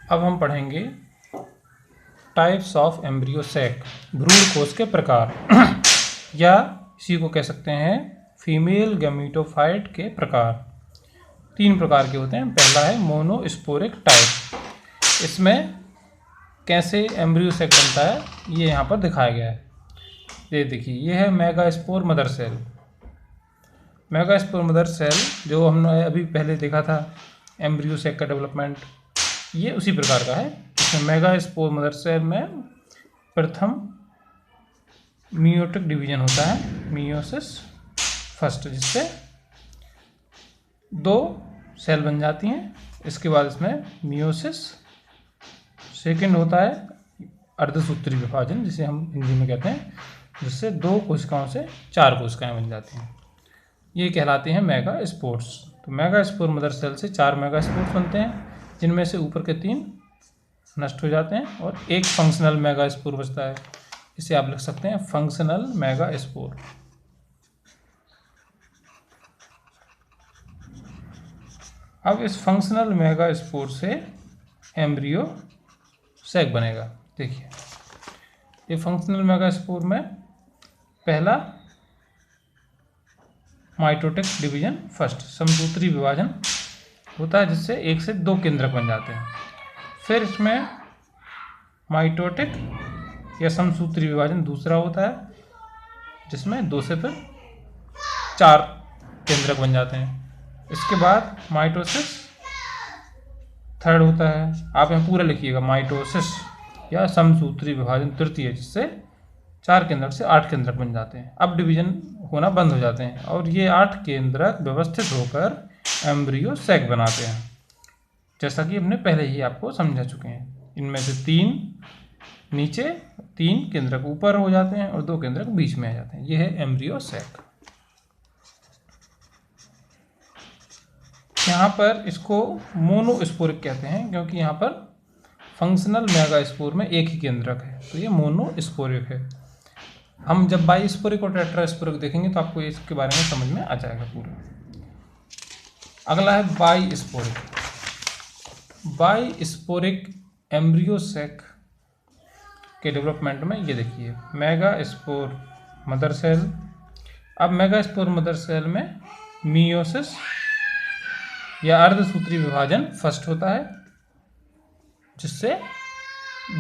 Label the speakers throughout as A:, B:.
A: अब हम पढ़ेंगे टाइप्स ऑफ एम्ब्रियो सैक, भ्रूण कोश के प्रकार या इसी को कह सकते हैं फीमेल गैमेटोफाइट के प्रकार। 3 प्रकार के होते हैं। पहला है मोनोस्पोरिक टाइप। इसमें कैसे एम्ब्रियो सैक बनता है ये यहाँ पर दिखाया गया है। ये देखिए, ये है megaspore mother cell. Megaspore mother cell जो हमने अभी पहले देखा था एम्ब्रियो सैक का डेवलपमेंट, ये उसी प्रकार का है। इसमें मेगास्पोर मदर सेल में प्रथम मियोटिक डिवीजन होता है, मियोसिस फर्स्ट, जिससे 2 सेल बन जाती हैं। इसके बाद इसमें मियोसिस सेकंड होता है, अर्धसूत्री विभाजन जिसे हम हिंदी में कहते हैं, जिससे 2 कोशिकाओं से 4 कोशिकाएं बन जाती हैं। ये कहलाते हैं मेगास्पोर्स। तो मेगास्पोर मदर सेल से 4 मेगास्पोर्स बनते हैं, जिनमें से ऊपर के 3 नष्ट हो जाते हैं और एक फंक्शनल मेगास्पोर बचता है। इसे आप लिख सकते हैं फंक्शनल मेगास्पोर। अब इस फंक्शनल मेगास्पोर से एम्ब्रियो सैक बनेगा। देखिए, ये फंक्शनल मेगास्पोर में पहला माइटोटिक डिवीजन फर्स्ट, समसूत्री विभाजन होता है, जिससे 1 से 2 केंद्रक बन जाते हैं। फिर इसमें माइटोटिक या समसूत्री विभाजन दूसरा होता है, जिसमें 2 से फिर 4 केंद्रक बन जाते हैं। इसके बाद माइटोसिस थर्ड होता है। आप यहाँ पूरा लिखिएगा, माइटोसिस या समसूत्री विभाजन तृतीय, जिससे 4 केंद्रक से 8 केंद्रक बन जाते हैं। अब डिवीजन होना बंद हो जाते हैं और ये 8 केंद्रक व्यवस्थित होकर एम्ब्रियो सैक बनाते हैं, जैसा कि हमने पहले ही आपको समझा चुके हैं। इनमें से 3 नीचे, 3 केंद्रक ऊपर हो जाते हैं और 2 केंद्रक बीच में आ जाते हैं। ये है एम्ब्रियो सैक। यहाँ पर इसको मोनोस्पोरिक कहते हैं, क्योंकि यहाँ पर फंक्शनल मेगास्पोर में एक ही केंद्रक है, तो ये मोनोस्पोरिक है। हम जब बाइस्पोरिक और टेट्रास्पोरिक देखेंगे तो आपको इसके बारे में समझ में आ जाएगा पूरा। अगला है बाइस्पोरिक। बाइस्पोरिक एम्ब्रियो सैक के डेवलपमेंट में ये देखिए, मेगास्पोर मदर सेल। अब मेगास्पोर मदर सेल में मियोसिस या अर्धसूत्री विभाजन फर्स्ट होता है, जिससे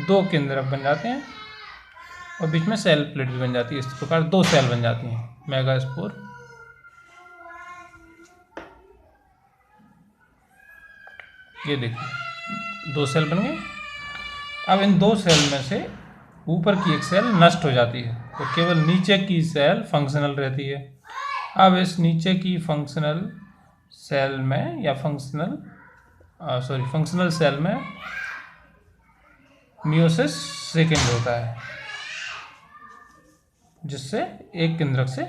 A: 2 केंद्रक बन जाते हैं और बीच में सेल प्लेट भी बन जाती है। इस प्रकार 2 सेल बन जाती हैं मेगास्पोर। ये देखिए, 2 सेल बन गए। अब इन 2 सेल में से ऊपर की एक सेल नष्ट हो जाती है, तो केवल नीचे की सेल फंक्शनल रहती है। अब इस नीचे की फंक्शनल सेल में या फंक्शनल सेल में मियोसिस सेकेंड होता है, जिससे 1 केंद्रक से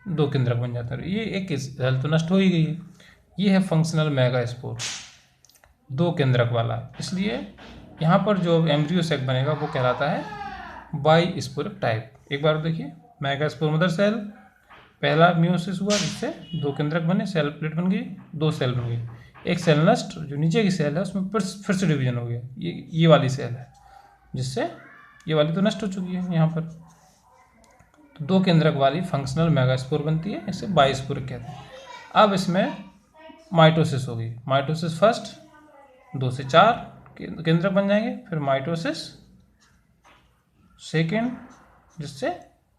A: 2 केंद्रक बन जाता है। ये एक सेल तो नष्ट हो ही गई है। ये है फंक्शनल मेगास्पोर, 2 केंद्रक वाला। इसलिए यहाँ पर जो एम्ब्रियो सैक बनेगा वो कहलाता है बाइस्पोरिक टाइप। एक बार देखिए, मेगास्पोर मदर सेल, पहला मियोसिस हुआ जिससे 2 केंद्रक बने, सेल प्लेट बन गई, 2 सेल बन गई। एक सेल नष्ट, जो नीचे की सेल है उसमें फिर से डिवीजन हो गया। ये वाली सेल है, जिससे ये वाली तो नष्ट हो चुकी है यहाँ पर। तो 2 केंद्रक वाली फंक्शनल मेगास्पोर बनती है, इसे बाइस्पोरिक कहते हैं। अब इसमें माइटोसिस होगी। माइटोसिस फर्स्ट, 2 से 4 केंद्रक बन जाएंगे। फिर माइटोसिस सेकेंड, जिससे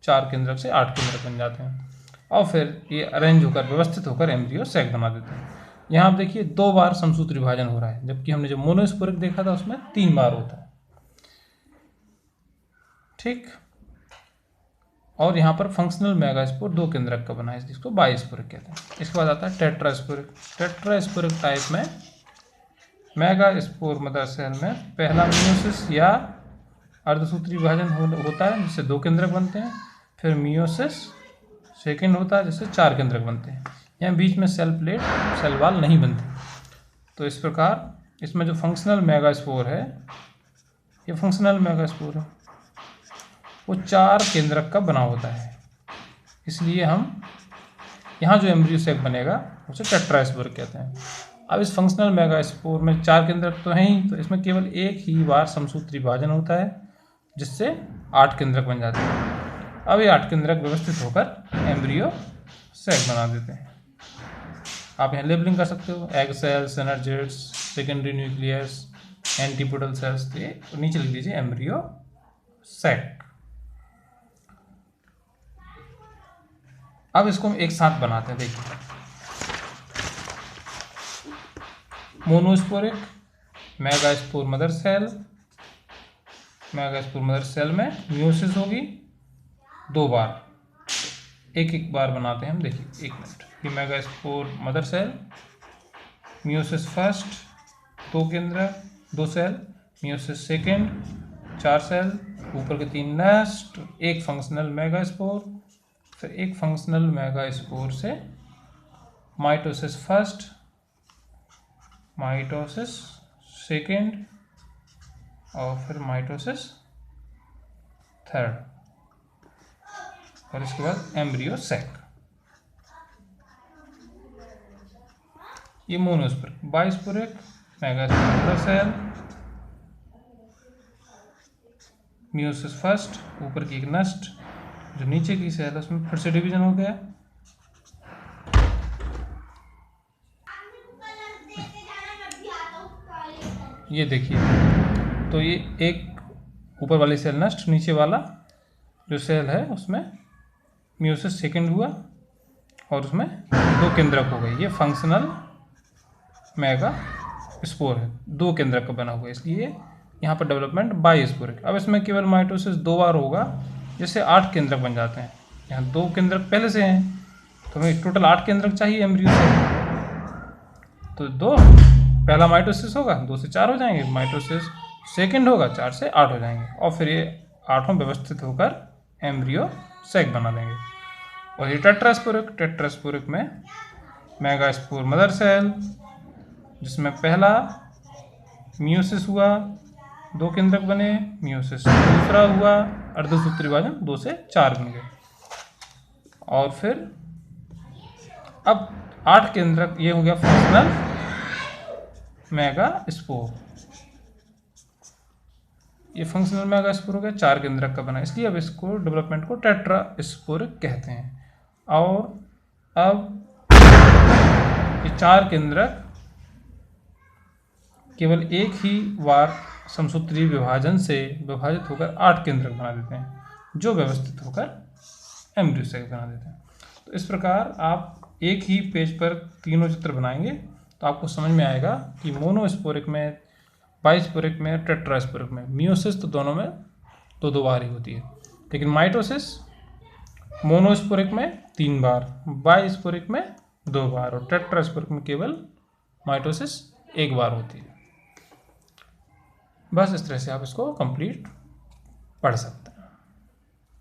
A: 4 केंद्रक से 8 केंद्रक बन जाते हैं और फिर ये अरेंज होकर व्यवस्थित होकर एम्ब्रियो सैक बना देते हैं। यहाँ आप देखिए, 2 बार समसूत्री विभाजन हो रहा है, जबकि हमने जो मोनोस्पोरिक देखा था उसमें 3 बार होता है। ठीक। और यहाँ पर फंक्शनल मेगास्पोर 2 केंद्रक का बना है, जिसको बाइस्पोरिक कहते हैं। इसके बाद आता है टेट्रास्पोरिक। टेट्रास्पोरिक टाइप में मेगास्पोर मदर सेल में पहला मियोसिस या अर्धसूत्री विभाजन होता है, जिससे 2 केंद्रक बनते हैं। फिर मियोसिस सेकेंड होता है, जिससे 4 केंद्रक बनते हैं। यहाँ बीच में सेल प्लेट, सेल वाल नहीं बनती। तो इस प्रकार इसमें जो फंक्शनल मेगास्पोर है, ये फंक्शनल मेगास्पोर है, वो 4 केंद्रक का बना होता है। इसलिए हम यहाँ जो एम्ब्रियो सैक बनेगा उसे टेट्रास्पोरिक कहते हैं। अब इस फंक्शनल मेगास्पोर में 4 केंद्रक तो हैं ही, तो इसमें केवल एक ही बार समसूत्री विभाजन होता है जिससे 8 केंद्रक बन जाते हैं। अब ये 8 केंद्रक व्यवस्थित होकर एम्ब्रियो सैक बना देते हैं। आप यहाँ लेबलिंग कर सकते हो, egg cells, synergids, secondary nucleus, antipodal cells, तो नीचे लिख दीजिए एम्ब्रियो सैक। अब इसको हम एक साथ बनाते हैं। देखिए, monosporic megaspore mother cell, megaspore mother cell meiosis म्यूसिस होगी 2 बार, एक बार बनाते हैं हम। देखिए 1 मिनट, ये megaspore mother cell, meiosis first 2 केंद्रक 2 सेल, म्यूसिस सेकेंड 4 सेल, ऊपर के 3 नेस्ट, एक फंक्शनल मेगास्पोर, फिर एक फंक्शनल मेगास्पोर से माइटोसिस फर्स्ट, माइटोसिस सेकेंड और फिर माइटोसिस थर्ड, और इसके बाद एम्ब्रियो सैक। ये monosporic. Bisporic megaspore cell, meiosis first, ऊपर की एक नस्ट, जो नीचे की सेल है उसमें फिर से डिवीजन हो गया। ये देखिए, तो ये एक ऊपर वाली सेल नष्ट, नीचे वाला जो सेल है उसमें म्यूसिस सेकेंड हुआ और उसमें 2 केंद्रक हो गए। ये फंक्शनल मेगा स्पोर है, 2 केंद्रक का बना हुआ है, इसलिए यहाँ पर डेवलपमेंट बाइस्पोरिक। अब इसमें केवल माइटोसिस 2 बार होगा, जिससे 8 केंद्रक बन जाते हैं। यहाँ 2 केंद्रक पहले से हैं, तो हमें टोटल 8 केंद्रक चाहिए एम्ब्रियो से। तो 2 पहला माइटोसिस होगा, 2 से 4 हो जाएंगे, माइटोसिस सेकेंड होगा, 4 से 8 हो जाएंगे, और फिर ये 8 व्यवस्थित होकर एम्ब्रियो सैक बना देंगे। और ये टेट्रास्पोरिक, टेट्रास्पोरिक में मेगास्पोर मदर सेल, जिसमें पहला म्यूसिस हुआ, 2 केंद्रक बने, म्यूसिस दूसरा हुआ, अर्धसूत्री विभाजन 2 से 4 बन गए, और फिर अब 8 केंद्रक, ये हो गया फंक्शनल मेगास्पोर। ये फंक्शनल मेगास्पोर हो गया, 4 केंद्रक का बना, इसलिए अब इसको डेवलपमेंट को टेट्रास्पोरिक कहते हैं। और अब ये 4 केंद्रक केवल एक ही बार समसूत्री विभाजन से विभाजित होकर 8 केंद्रक बना देते हैं, जो व्यवस्थित होकर एम्ब्रियो सैक बना देते हैं। तो इस प्रकार आप एक ही पेज पर तीनों चित्र बनाएंगे तो आपको समझ में आएगा कि मोनोस्पोरिक में, बाइस्पोरिक में, टेट्रास्पोरिक में म्यूसिस तो दोनों में 2 बार ही होती है, लेकिन माइटोसिस मोनोस्पोरिक में 3 बार, बाइस्पोरिक में 2 बार, और टेट्रास्पोरिक में केवल माइटोसिस 1 बार होती है। बस इस तरह से आप इसको कंप्लीट पढ़ सकते हैं।